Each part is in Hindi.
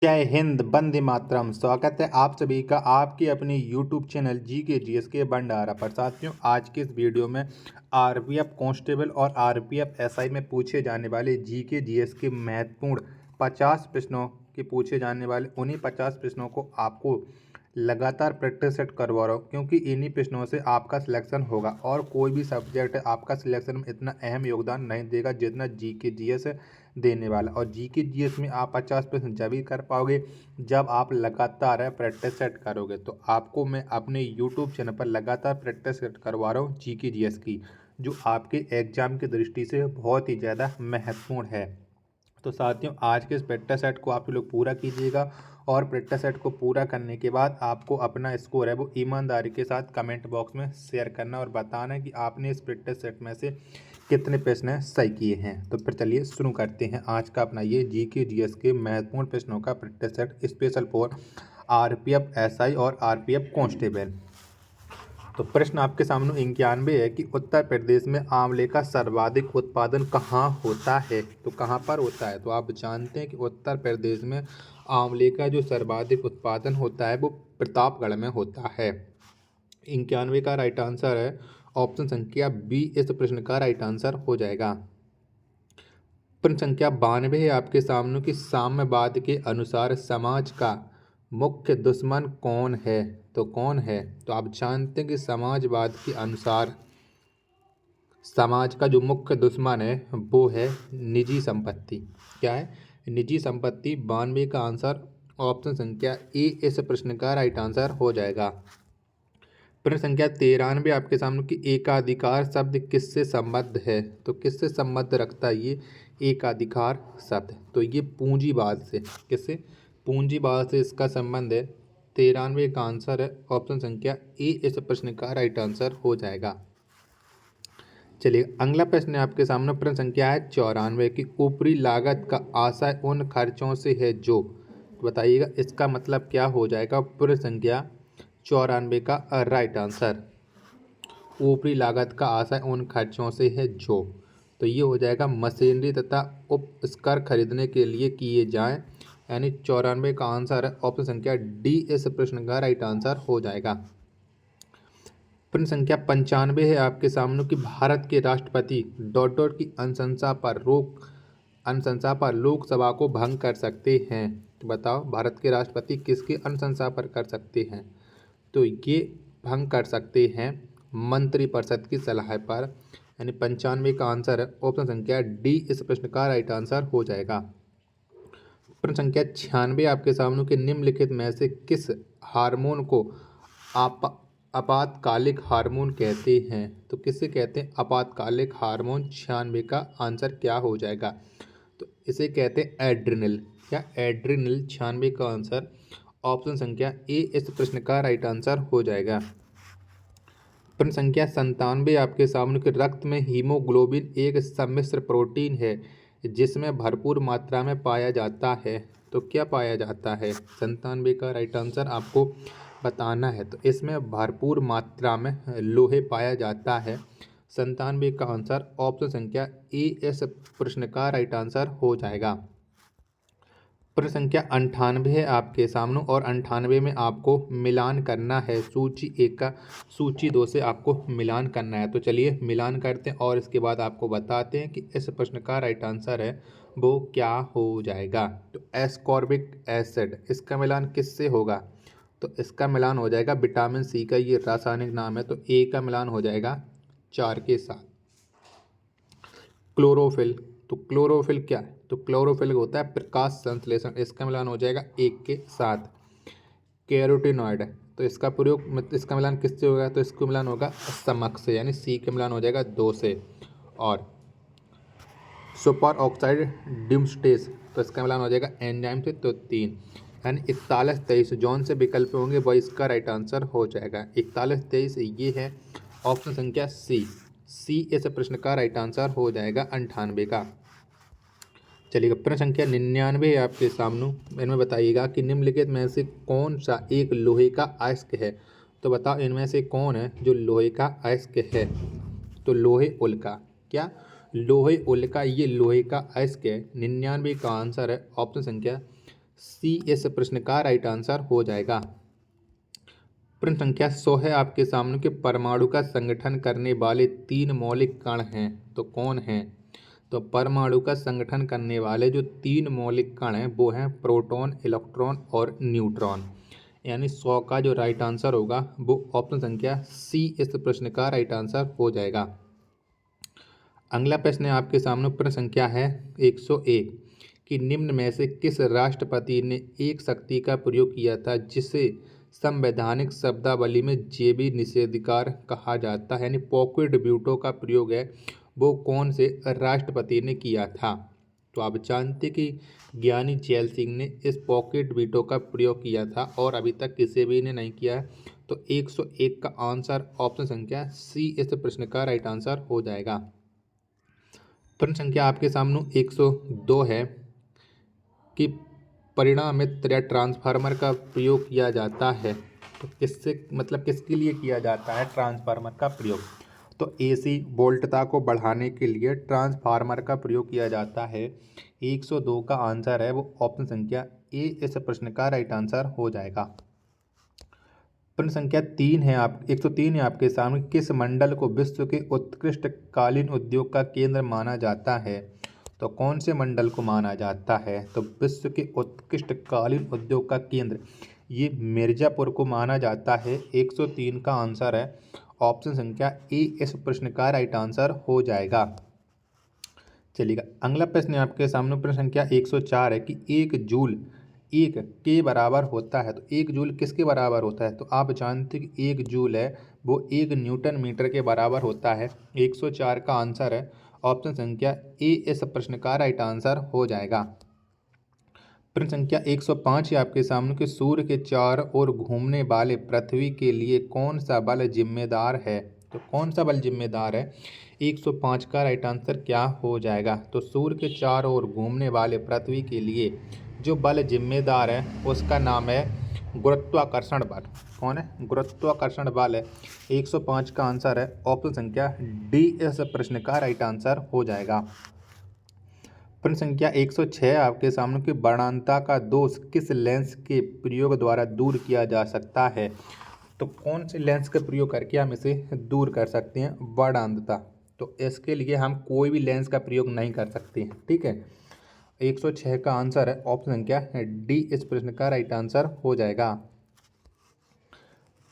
जय हिंद, वंदे मातरम। स्वागत है आप सभी का आपके अपने यूट्यूब चैनल जी के जी एस के भंडारा पर। साथियों, आज के इस वीडियो में आरपीएफ कांस्टेबल और आरपीएफ एसआई में पूछे जाने वाले जी के जी एस के महत्वपूर्ण 50 प्रश्नों के पूछे जाने वाले उन्हीं 50 प्रश्नों को आपको लगातार प्रैक्टिस सेट करवा रहा हूँ, क्योंकि इन्हीं प्रश्नों से आपका सिलेक्शन होगा। और कोई भी सब्जेक्ट आपका सिलेक्शन में इतना अहम योगदान नहीं देगा जितना जी के जी एस देने वाला। और जी के जी एस में आप 50 प्रश्न जब ही कर पाओगे जब आप लगातार प्रैक्टिस सेट करोगे। तो आपको मैं अपने यूट्यूब चैनल पर लगातार प्रैक्टिस सेट करवा रहा हूँ जी के जी एस की, जो आपके एग्जाम की दृष्टि से बहुत ही ज़्यादा महत्वपूर्ण है। तो साथियों, आज के इस प्रैक्टिस सेट को आप लोग पूरा कीजिएगा, और प्रैक्टिस सेट को पूरा करने के बाद आपको अपना स्कोर है वो ईमानदारी के साथ कमेंट बॉक्स में शेयर करना और बताना है कि आपने इस प्रैक्टिस सेट में से कितने प्रश्न सही किए हैं। तो फिर चलिए शुरू करते हैं आज का अपना ये जी के जी एस के महत्वपूर्ण प्रश्नों का practice set special for RPF SI और आरपीएफ कांस्टेबल। तो प्रश्न आपके सामने 91 है कि उत्तर प्रदेश में आंवले का सर्वाधिक उत्पादन कहाँ होता है। तो कहाँ पर होता है? तो आप जानते हैं कि उत्तर प्रदेश में आंवले का जो सर्वाधिक उत्पादन होता है वो प्रतापगढ़ में होता है। 91 का राइट आंसर है ऑप्शन संख्या बी, इस प्रश्न का राइट आंसर हो जाएगा। प्रश्न संख्या 92 है आपके सामने कि साम्यवाद के अनुसार समाज का मुख्य दुश्मन कौन है। तो कौन है? तो आप जानते हैं कि समाजवाद के अनुसार समाज का जो मुख्य दुश्मन है वो है निजी संपत्ति। क्या है? निजी संपत्ति। 92 का आंसर ऑप्शन संख्या ए, इस प्रश्न का राइट आंसर हो जाएगा। प्रश्न संख्या 93 आपके सामने कि एकाधिकार शब्द किससे संबद्ध है। तो किससे संबद्ध रखता है ये एकाधिकार शब्द? तो ये पूंजीवाद से। किससे? पूंजीवाद से इसका संबंध है। 93 का आंसर है ऑप्शन संख्या ए, इस प्रश्न का राइट आंसर हो जाएगा। चलिए, अगला प्रश्न है आपके सामने। प्रश्न संख्या है 94 की ऊपरी लागत का आशय उन खर्चों से है जो। तो बताइएगा इसका मतलब क्या हो जाएगा। प्रश्न संख्या 94 का राइट आंसर ऊपरी लागत का आशय उन खर्चों से है जो। तो ये हो जाएगा मशीनरी तथा उपकरण खरीदने के लिए किए जाएं, यानी 94 का आंसर है ऑप्शन संख्या डी, इस प्रश्न का राइट आंसर हो जाएगा। प्रश्न संख्या 95 है आपके सामने कि भारत के राष्ट्रपति डॉट डॉट की अनुशंसा पर लोकसभा को भंग कर सकते हैं। तो बताओ, भारत के राष्ट्रपति किसकी अनुशंसा पर कर सकते हैं? तो ये भंग कर सकते हैं मंत्रिपरिषद की सलाह पर, यानी 95 का आंसर है ऑप्शन संख्या डी, इस प्रश्न का राइट आंसर हो जाएगा। प्रश्न संख्या 96 आपके सामने के निम्नलिखित में से किस हार्मोन को आपातकालिक हार्मोन कहते हैं। तो किसे कहते हैं आपातकालिक हार्मोन? 96 का आंसर क्या हो जाएगा? तो इसे कहते हैं एड्रिनल। क्या? एड्रिनल। 96 का आंसर ऑप्शन संख्या ए, इस प्रश्न का राइट आंसर हो जाएगा। प्रश्न संख्या 97 आपके सामने के रक्त में हीमोग्लोबिन एक सम्मिश्र प्रोटीन है जिसमें भरपूर मात्रा में पाया जाता है। तो क्या पाया जाता है? 97 का राइट आंसर आपको बताना है। तो इसमें भरपूर मात्रा में लोहे पाया जाता है। 97 का आंसर ऑप्शन संख्या ए, इस प्रश्न का राइट आंसर हो जाएगा। प्रश्न संख्या 98 है आपके सामने, और 98 में आपको मिलान करना है सूची 1 का सूची 2 से आपको मिलान करना है। तो चलिए मिलान करते हैं और इसके बाद आपको बताते हैं कि इस प्रश्न का राइट आंसर है वो क्या हो जाएगा। तो एस्कॉर्बिक एसिड, इसका मिलान किससे होगा? तो इसका मिलान हो जाएगा विटामिन सी का, ये रासायनिक नाम है। तो ए का मिलान हो जाएगा 4 के साथ। क्लोरोफिल, तो क्लोरोफिल क्या है? तो क्लोरोफिल होता है प्रकाश संश्लेषण, इसका मिलान हो जाएगा 1 के साथ। कैरोटीनॉइड, तो इसका प्रयोग इसका मिलान किससे होगा? तो इसको मिलान होगा समक से, यानी सी का मिलान हो जाएगा 2 से। और सुपर ऑक्साइड डिम्स्टेस, तो इसका मिलान हो जाएगा एंजाइम से, तो 3। यानी 41 23 जौन से विकल्प होंगे वह इसका राइट आंसर हो जाएगा। 41 23 ये है ऑप्शन संख्या सी। सी इस प्रश्न का राइट आंसर हो जाएगा 98 का। चलिएगा, प्रश्न संख्या 99 है आपके सामने। इनमें बताइएगा कि निम्नलिखित में से कौन सा एक लोहे का अयस्क है। तो बताओ इनमें से कौन है जो लोहे का अयस्क है। तो लोहे उल्का। क्या? लोहे उल्का ये लोहे का अयस्क है। 99 का आंसर है ऑप्शन संख्या सी इस प्रश्न का राइट आंसर हो जाएगा। प्रश्न संख्या 100 है आपके सामने कि परमाणु का संगठन करने वाले 3 मौलिक कण हैं, तो कौन हैं? तो परमाणु का संगठन करने वाले जो 3 मौलिक कण हैं वो हैं प्रोटॉन, इलेक्ट्रॉन और न्यूट्रॉन। यानी 100 का जो राइट आंसर होगा वो ऑप्शन संख्या सी इस प्रश्न का राइट आंसर हो जाएगा। अगला प्रश्न है आपके सामने, प्रश्न संख्या है 101 कि निम्न में से किस राष्ट्रपति ने एक शक्ति का प्रयोग किया था जिसे संवैधानिक शब्दावली में जैवी निषेधाधिकार कहा जाता है, यानी पॉकेट वीटो का प्रयोग है वो कौन से राष्ट्रपति ने किया था? तो आप जानते कि ज्ञानी जैल सिंह ने इस पॉकेट वीटो का प्रयोग किया था और अभी तक किसी भी ने नहीं किया है। तो 101 का आंसर ऑप्शन संख्या सी इस प्रश्न का राइट आंसर हो जाएगा। प्रश्न संख्या आपके सामने 102 है कि परिणामित्र या ट्रांसफार्मर का प्रयोग किया जाता है, तो किससे मतलब किसके लिए किया जाता है ट्रांसफार्मर का प्रयोग? तो एसी वोल्टता को बढ़ाने के लिए ट्रांसफार्मर का प्रयोग किया जाता है। 102 का आंसर है वो ऑप्शन संख्या ए इस प्रश्न का राइट आंसर हो जाएगा। प्रश्न संख्या 3 है 103 है आपके सामने, किस मंडल को विश्व के उत्कृष्ट कालीन उद्योग का केंद्र माना जाता है? तो कौन से मंडल को माना जाता है? तो विश्व के उत्कृष्ट कालीन उद्योग का केंद्र ये मिर्जापुर को माना जाता है। 103 का आंसर है ऑप्शन संख्या ए इस प्रश्न का राइट आंसर हो जाएगा। चलिएगा अगला प्रश्न है आपके सामने, प्रश्न संख्या 104 है कि 1 जूल 1 के बराबर होता है। तो 1 जूल किसके बराबर होता है? तो आप जानते हैं कि 1 जूल है वो 1 न्यूटन मीटर के बराबर होता है। 104 का आंसर है ऑप्शन संख्या ए इस प्रश्न का राइट आंसर हो जाएगा। प्रश्न संख्या 105 है आपके सामने कि सूर्य के चारों ओर घूमने वाले पृथ्वी के लिए कौन सा बल जिम्मेदार है? तो कौन सा बल जिम्मेदार है? 105 का राइट आंसर क्या हो जाएगा? तो सूर्य के चारों ओर घूमने वाले पृथ्वी के लिए जो बल जिम्मेदार है उसका नाम है गुरुत्वाकर्षण बल। कौन है? गुरुत्वाकर्षण बल है। 105 का आंसर है ऑप्शन संख्या डी इस प्रश्न का राइट आंसर हो जाएगा। प्रश्न संख्या 106 आपके सामने कि वर्णांता का दोष किस लेंस के प्रयोग द्वारा दूर किया जा सकता है? तो कौन से लेंस का प्रयोग करके हम इसे दूर कर सकते हैं वर्णांतता? तो इसके लिए हम कोई भी लेंस का प्रयोग नहीं कर सकते हैं, ठीक है। 106 का आंसर है ऑप्शन संख्या डी इस प्रश्न का राइट आंसर हो जाएगा।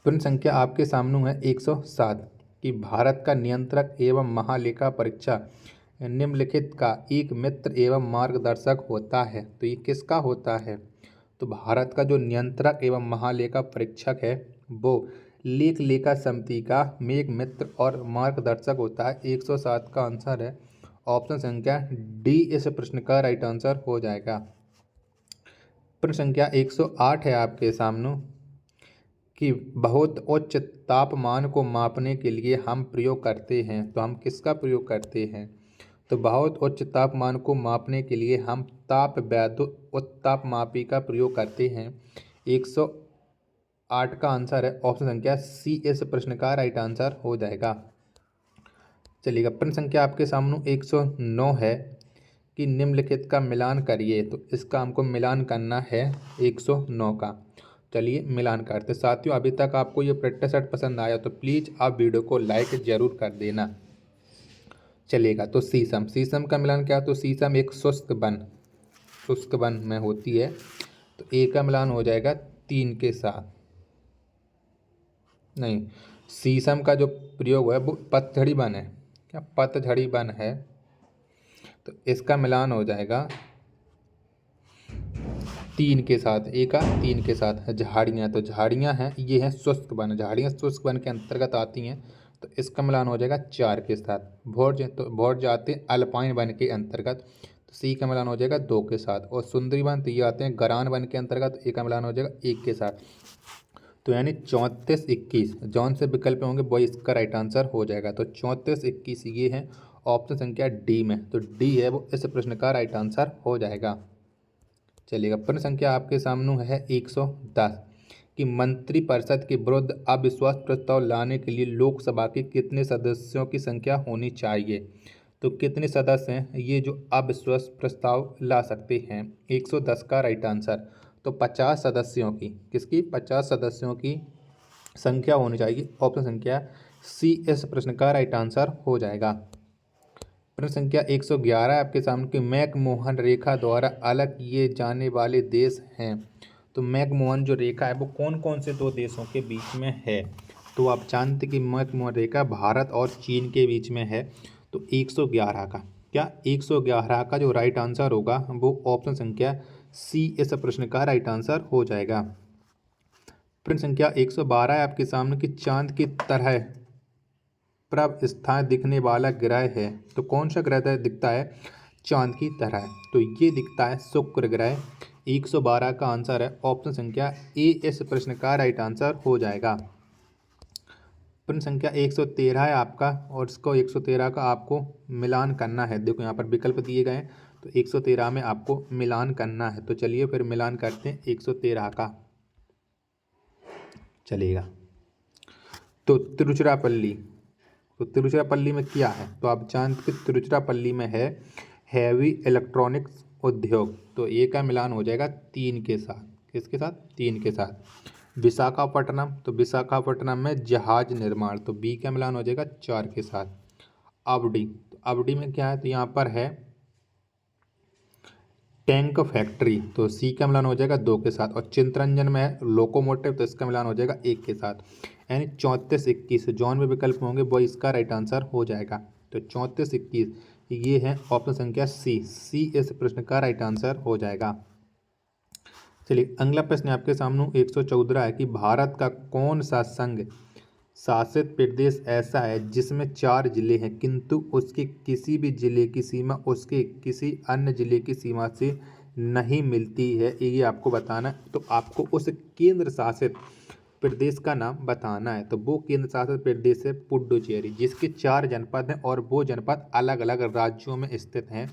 प्रश्न संख्या आपके सामने है 107 कि भारत का नियंत्रक एवं महालेखा परीक्षक निम्नलिखित का एक मित्र एवं मार्गदर्शक होता है, तो ये किसका होता है? तो भारत का जो नियंत्रक एवं महालेखा परीक्षक है वो लेख लेखा समिति का में एक मित्र और मार्गदर्शक होता है। 107 का आंसर है ऑप्शन संख्या डी इस प्रश्न का राइट आंसर हो जाएगा। प्रश्न संख्या 108 है आपके सामने कि बहुत उच्च तापमान को मापने के लिए हम प्रयोग करते हैं, तो हम किसका प्रयोग करते हैं? तो बहुत उच्च तापमान को मापने के लिए हम ताप वैद्युत उत्तापमापी का प्रयोग करते हैं। 108 का आंसर है ऑप्शन संख्या सी इस प्रश्न का राइट आंसर हो जाएगा। चलिएगा प्रश्न संख्या आपके सामने 109 है कि निम्नलिखित का मिलान करिए, तो इसका हमको मिलान करना है 109 का। चलिए मिलान करते। साथियों अभी तक आपको ये प्रैक्टिस सेट पसंद आया तो प्लीज़ आप वीडियो को लाइक ज़रूर कर देना। चलेगा तो शीशम, शीशम का मिलान क्या? तो शीशम एक शुष्क बन में होती है, तो ए का मिलान हो जाएगा 3 के साथ। नहीं, शीशम का जो प्रयोग है वो पतझड़ी बन है, क्या पतझड़ी बन है, तो इसका मिलान हो जाएगा 3 के साथ। ए का 3 के साथ। झाड़ियाँ, तो झाड़ियाँ हैं ये हैं शुष्क वन, झाड़ियाँ शुष्क वन के अंतर्गत आती हैं, तो इसका मिलान हो जाएगा 4 के साथ। भोज, तो भोज जाते हैं अल्पाइन वन के अंतर्गत, तो सी का मिलान हो जाएगा 2 के साथ। और सुंदरी वन, तो ये आते हैं गरान वन के अंतर्गत, ए का मिलान हो जाएगा 1 के साथ। तो यानी 34 21 जौन से विकल्प होंगे वही इसका राइट आंसर हो जाएगा। तो 34 21 ये है ऑप्शन संख्या डी में, तो डी है वो इस प्रश्न का राइट आंसर हो जाएगा। चलिएगा प्रश्न संख्या आपके सामने है 110 कि मंत्रिपरिषद के विरुद्ध अविश्वास प्रस्ताव लाने के लिए लोकसभा के कितने सदस्यों की संख्या होनी चाहिए? तो कितने सदस्य हैं ये जो अविश्वास प्रस्ताव ला सकते हैं? 110 का राइट आंसर। तो 50 सदस्यों की, किसकी, 50 सदस्यों की संख्या होनी चाहिए। ऑप्शन संख्या सी इस प्रश्न का राइट आंसर हो जाएगा। प्रश्न संख्या 111 आपके सामने की मैकमोहन रेखा द्वारा अलग किए जाने वाले देश हैं। तो मैकमोहन जो रेखा है वो कौन कौन से दो देशों के बीच में है? तो आप जानते कि मैकमोहन रेखा भारत और चीन के बीच में है। तो 111 का क्या, 111 का जो राइट आंसर होगा वो ऑप्शन संख्या सी इस प्रश्न का राइट आंसर हो जाएगा। प्रश्न संख्या 112 है आपके सामने कि चांद की तरह प्रभ स्थान दिखने वाला ग्रह है। तो कौन सा ग्रह दिखता है चांद की तरह? तो ये दिखता है शुक्र ग्रह। 112 का आंसर है ऑप्शन संख्या ए इस प्रश्न का राइट आंसर हो जाएगा। प्रश्न संख्या 113 है आपका, और इसको 113 का आपको मिलान करना है। देखो यहाँ पर विकल्प दिए गए हैं, तो 113 में आपको मिलान करना है। तो चलिए फिर मिलान करते हैं 113 का, चलेगा। तो तिरुचिरापल्ली, तो तिरुचिरापल्ली में क्या है? तो आप जानते हैं तिरुचिरापल्ली में है हैवी इलेक्ट्रॉनिक्स उद्योग। तो ए का मिलान हो जाएगा 3 के साथ, किसके साथ, 3 के साथ। विशाखापट्टनम, तो विशाखापट्टनम में जहाज निर्माण। तो बी का मिलान हो जाएगा 4 के साथ। अवडी, तो अवडी में क्या है? तो यहाँ पर है टैंक फैक्ट्री। तो सी का मिलान हो जाएगा 2 के साथ। और चित्तरंजन में है लोकोमोटिव, तो इसका मिलान हो जाएगा 1 के साथ। यानी 34-21 जौन में विकल्प होंगे वो इसका राइट आंसर हो जाएगा। तो 34-21 ये है ऑप्शन संख्या सी, सी इस प्रश्न का राइट आंसर हो जाएगा। चलिए अगला प्रश्न आपके सामने 114 है कि भारत का कौन सा संघ शासित प्रदेश ऐसा है जिसमें 4 जिले हैं किंतु उसके किसी भी जिले की सीमा उसके किसी अन्य जिले की सीमा से नहीं मिलती है? ये आपको बताना है। तो आपको उस केंद्र शासित प्रदेश का नाम बताना है। तो वो केंद्र शासित प्रदेश है पुडुचेरी, जिसके 4 जनपद हैं और वो जनपद अलग अलग राज्यों में स्थित हैं।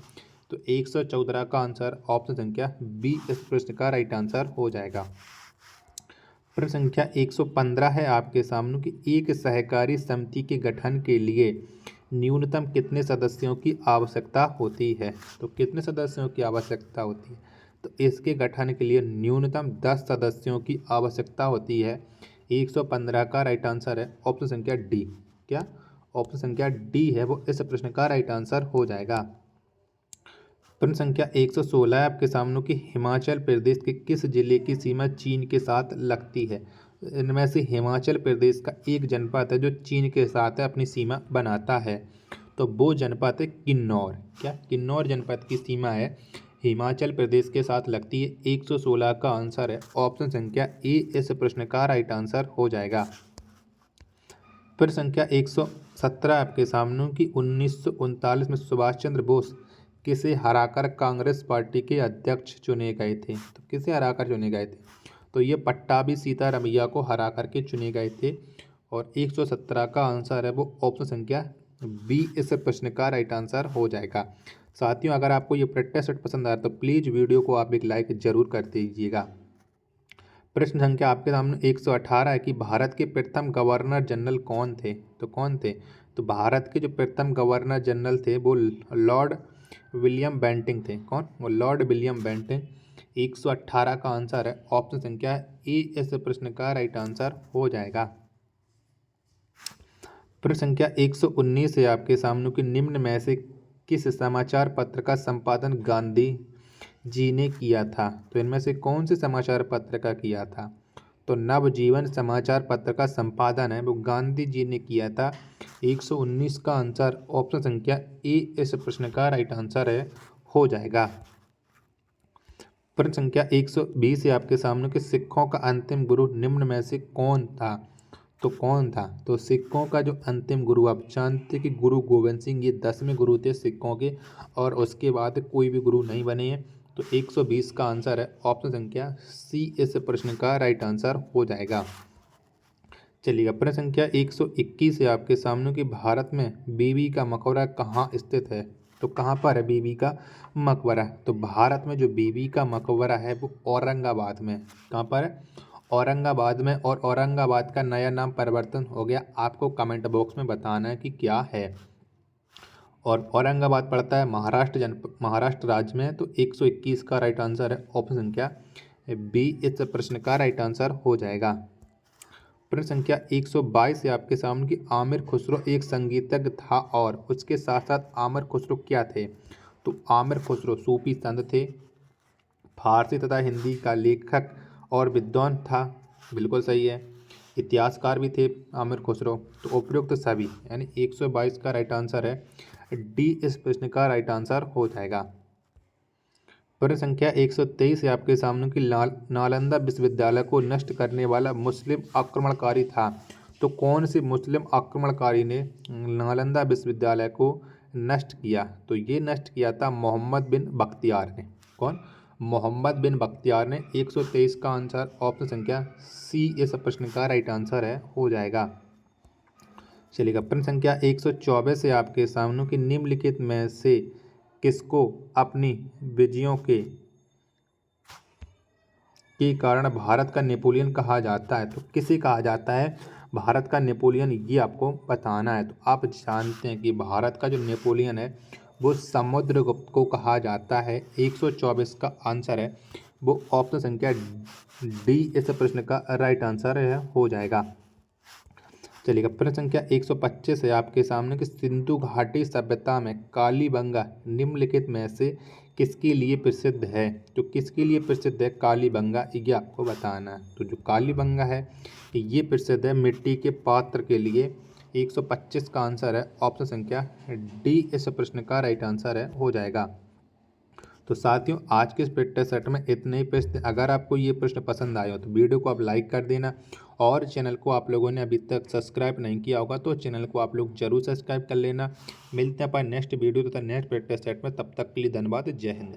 तो 114 का आंसर ऑप्शन संख्या बी इस प्रश्न का राइट आंसर हो जाएगा। प्रश्न संख्या 115 है आपके सामने कि एक सहकारी समिति के गठन के लिए न्यूनतम कितने सदस्यों की आवश्यकता होती है? तो कितने सदस्यों की आवश्यकता होती है? तो इसके गठन के लिए न्यूनतम 10 सदस्यों की आवश्यकता होती है। 115 का राइट आंसर है ऑप्शन संख्या डी। क्या, ऑप्शन संख्या डी है वो इस प्रश्न का राइट आंसर हो जाएगा। प्रश्न संख्या 116 है आपके सामने कि हिमाचल प्रदेश के किस जिले की सीमा चीन के साथ लगती है? इनमें से हिमाचल प्रदेश का एक जनपद है जो चीन के साथ अपनी सीमा बनाता है। तो वो जनपद है किन्नौर। क्या, किन्नौर जनपद की सीमा है हिमाचल प्रदेश के साथ लगती है। 116 का आंसर है ऑप्शन संख्या ए इस प्रश्न का राइट आंसर हो जाएगा। प्रश्न संख्या 117 आपके सामने कि 1939 में सुभाष चंद्र बोस किसे हराकर कांग्रेस पार्टी के अध्यक्ष चुने गए थे? तो किसे हराकर चुने गए थे? तो ये पट्टाभी सीतारमैया को हरा करके चुने गए थे। और 117 का आंसर है वो ऑप्शन संख्या बी इस प्रश्न का राइट आंसर हो जाएगा। साथियों अगर आपको ये प्रैक्टिस सेट पसंद आया तो प्लीज़ वीडियो को आप एक लाइक जरूर कर दीजिएगा। प्रश्न संख्या आपके सामने 118 है कि भारत के प्रथम गवर्नर जनरल कौन थे? तो कौन थे? तो भारत के जो प्रथम गवर्नर जनरल थे वो लॉर्ड विलियम बेंटिंक थे। कौन? वो लॉर्ड विलियम बेंटिंक। 118 का आंसर है ऑप्शन संख्या ए इस प्रश्न का राइट आंसर हो जाएगा। प्रश्न संख्या 119 है आपके सामने कि निम्न में से किस समाचार पत्र का संपादन गांधी जी ने किया था? तो इनमें से कौन से समाचार पत्र का किया था? तो नवजीवन समाचार पत्र का संपादन है वो गांधी जी ने किया था। 119 का आंसर ऑप्शन संख्या ए इस प्रश्न का राइट आंसर है हो जाएगा। प्रश्न संख्या 120 है आपके सामने कि सिखों का अंतिम गुरु निम्न में से कौन था? तो कौन था? तो सिखों का जो अंतिम गुरु आप जानते कि गुरु गोविंद सिंह ये 10वें गुरु थे सिखों के, और उसके बाद कोई भी गुरु नहीं बने हैं। तो 120 का आंसर है ऑप्शन संख्या सी इस प्रश्न का राइट आंसर हो जाएगा। चलिएगा प्रश्न संख्या 121 है आपके सामने कि भारत में बीबी का मकबरा कहाँ स्थित है? तो कहाँ पर है बीबी का मकबरा? तो भारत में जो बीबी का मकबरा है वो औरंगाबाद में। कहाँ पर है? औरंगाबाद में। और औरंगाबाद का नया नाम परिवर्तन हो गया, आपको कमेंट बॉक्स में बताना है कि क्या है। और औरंगाबाद पड़ता है महाराष्ट्र राज्य में। तो 121 का राइट आंसर है ऑप्शन संख्या बी इस प्रश्न का राइट आंसर हो जाएगा। प्रश्न संख्या 122 है आपके सामने कि आमिर खुसरो एक संगीतज्ञ था और उसके साथ साथ आमिर खुसरो क्या थे। तो आमिर खुसरो सूफी संत थे, फारसी तथा हिंदी का लेखक और विद्वान था, बिल्कुल सही है। इतिहासकार भी थे आमिर खुसरो। तो उपयुक्त सभी यानी 122 का राइट आंसर है डी इस प्रश्न का राइट आंसर हो जाएगा। प्रश्न संख्या 123 है आपके सामने कि नालंदा विश्वविद्यालय को नष्ट करने वाला मुस्लिम आक्रमणकारी था। तो कौन से मुस्लिम आक्रमणकारी ने नालंदा विश्वविद्यालय को नष्ट किया। तो ये नष्ट किया था मोहम्मद बिन बख्तियार ने। कौन? मोहम्मद बिन बख्तियार ने। 123 का आंसर ऑप्शन संख्या सी इस प्रश्न का राइट आंसर है हो जाएगा। चलिएगा प्रश्न संख्या 124 है आपके सामने कि निम्नलिखित में से किसको अपनी विजयों के कारण भारत का नेपोलियन कहा जाता है। तो किसे कहा जाता है भारत का नेपोलियन, ये आपको बताना है। तो आप जानते हैं कि भारत का जो नेपोलियन है वो समुद्रगुप्त को कहा जाता है। 124 का आंसर है वो ऑप्शन संख्या डी इस प्रश्न का राइट आंसर है हो जाएगा। चलिएगा प्रश्न संख्या 125 है आपके सामने कि सिंधु घाटी सभ्यता में कालीबंगा निम्नलिखित में से किसके लिए प्रसिद्ध है। तो किसके लिए प्रसिद्ध है कालीबंगा, ये आपको बताना है। तो जो कालीबंगा है ये प्रसिद्ध है मिट्टी के पात्र के लिए। 125 का आंसर है ऑप्शन संख्या डी इस प्रश्न का राइट आंसर है हो जाएगा। तो साथियों आज के इस प्रैक्टिस सेट में इतने ही प्रश्न। अगर आपको ये प्रश्न पसंद आए हो तो वीडियो को आप लाइक कर देना और चैनल को आप लोगों ने अभी तक सब्सक्राइब नहीं किया होगा तो चैनल को आप लोग जरूर सब्सक्राइब कर लेना। मिलते हैं अपन नेक्स्ट वीडियो तथा नेक्स्ट प्रैक्टिस सेट में, तब तक के लिए धन्यवाद। जय हिंद।